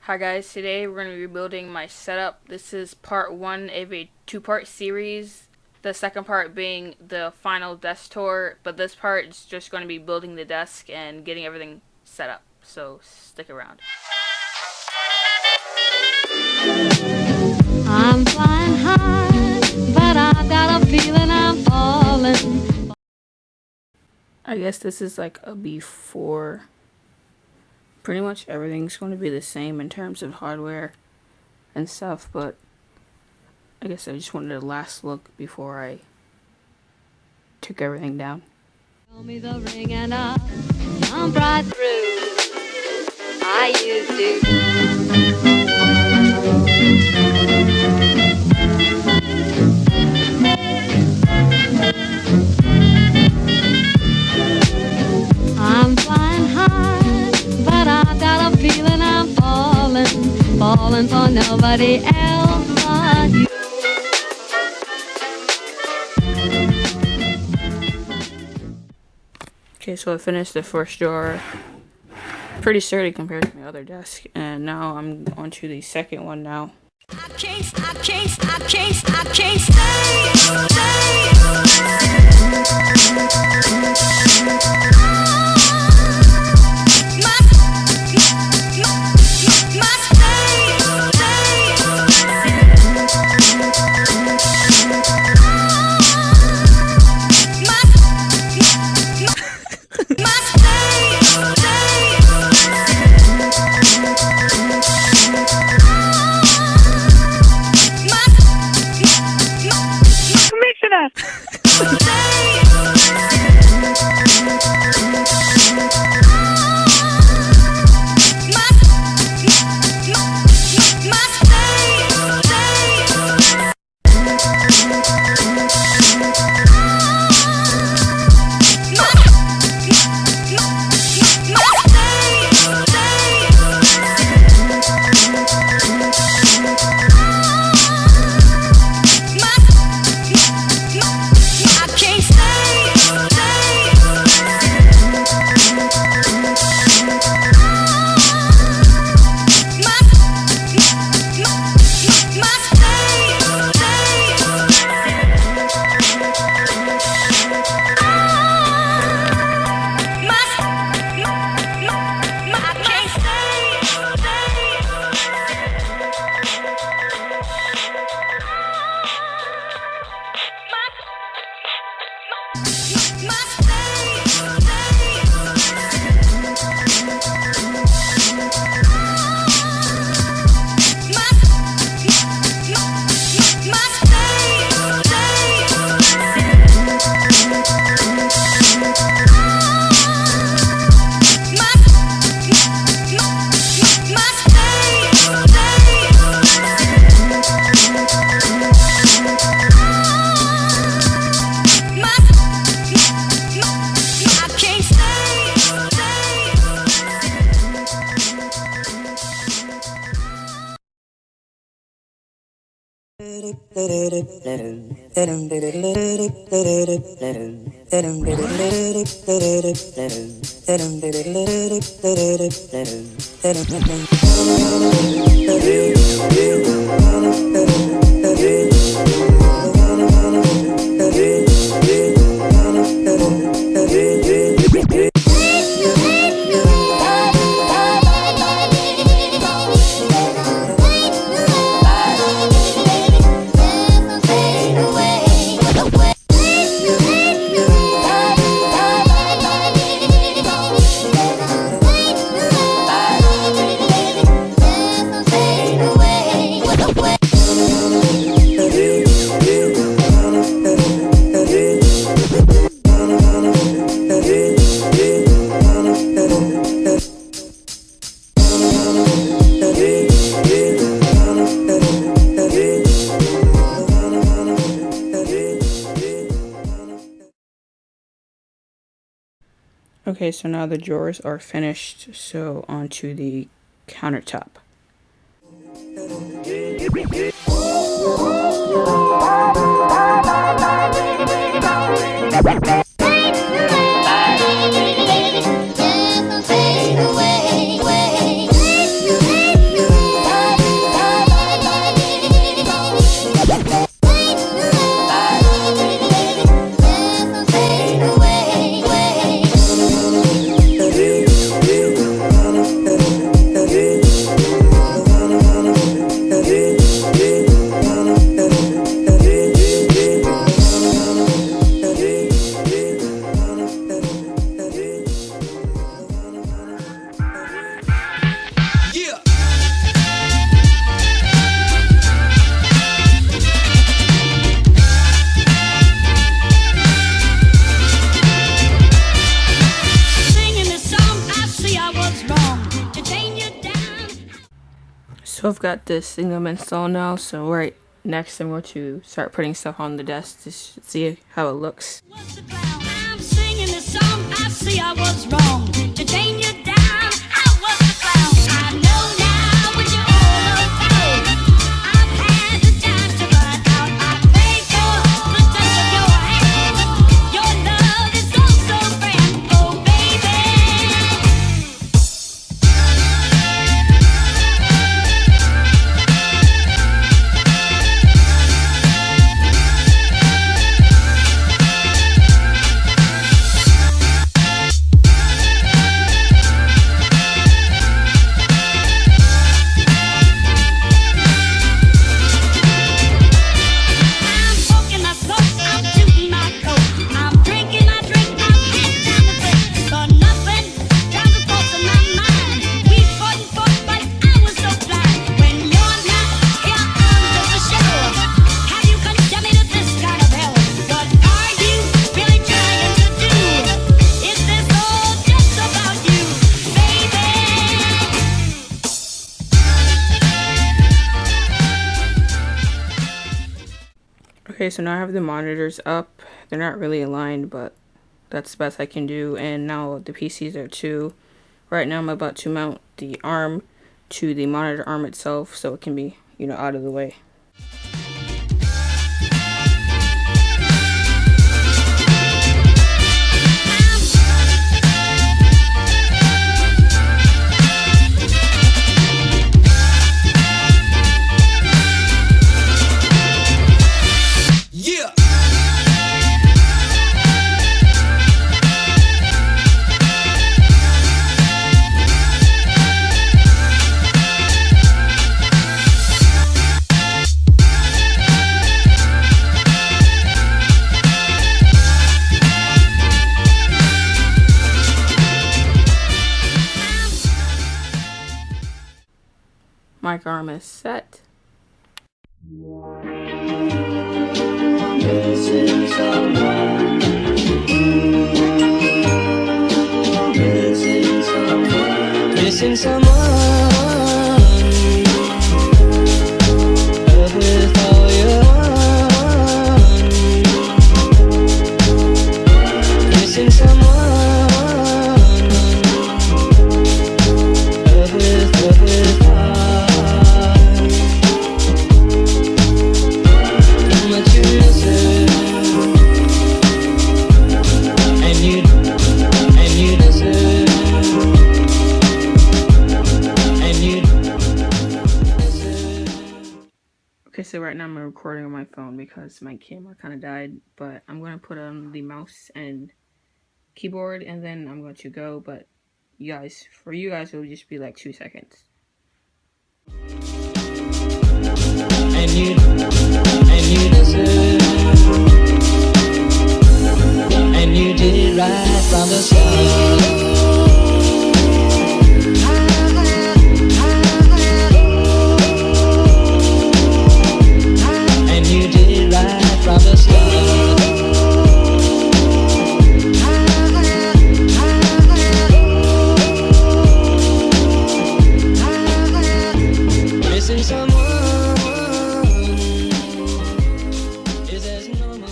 Hi guys, today we're going to be rebuilding my setup. This is part one of a two-part series. The second part being the final desk tour, but this part is just going to be building the desk and getting everything set up. So stick around. I'm flying high, but I've got a feeling I'm falling. I guess this is like a before. Pretty much everything's going to be the same in terms of hardware and stuff, but I guess I just wanted a last look before I took everything down. Show me the ring and I'll jump right through. I used to. I'm flying high, but I've got a feeling I'm falling for nobody else but you. Okay, so I finished the first drawer. Pretty sturdy compared to my other desk, and now I'm on to the second one now. I can't stay. Okay, so now the drawers are finished, so onto the countertop. So I've got this thing installed now, so right next I'm going to start putting stuff on the desk to see how it looks. I'm singing this song, I see I was wrong. To tame you down, I was the clown. I know now what you're all about. I've had the time to run out. I pray for the touch of your hand. Your love is so grand, oh baby. I'm smoking, I smoke, I'm shooting my coat. I'm drinking, I drink, I'm heading down the break. But nothing trying to cross in my mind. We fought and fought, but I was so blind. When you're not here, I'm just a shell. Have you condemned me to this kind of hell? What are you really trying to do? Is this all just about you, baby? Okay, so now I have the monitors up. They're not really aligned, but that's the best I can do. And now the PCs are too. Right now I'm about to mount the arm to the monitor arm itself so it can be, out of the way. Yeah. Mic arm is set. Missing someone, love with all your heart. Missing someone, love with heart. How much you miss it, and you deserve. Okay, so right now I'm recording on my phone because my camera kind of died, but I'm going to put on the mouse and keyboard and then I'm going to go, but for you guys, it'll just be like 2 seconds. And you deserve, and you did it right from the start. And you did it right from the start. Missing someone is as normal.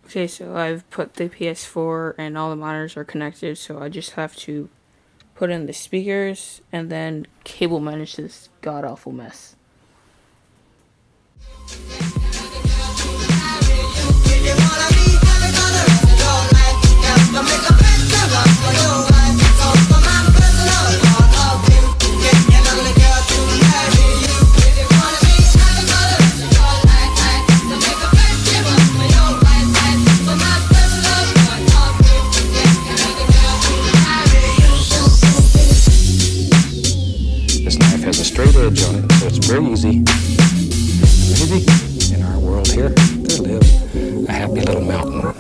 Okay, so I've put the PS4 and all the monitors are connected, so I just have to put in the speakers and then cable manage this god-awful mess. This knife has a straight edge on it, so it's very easy in our world here to live a happy little mountain.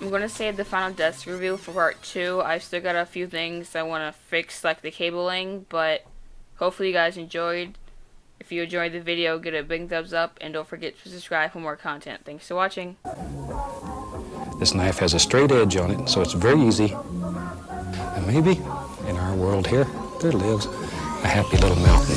I'm gonna save the final desk review for part 2. I've still got a few things I want to fix, like the cabling, but hopefully you guys enjoyed. If you enjoyed the video, get a big thumbs up, and don't forget to subscribe for more content. Thanks for watching. This knife has a straight edge on it, so it's very easy. And maybe in our world here, there lives a happy little mountain.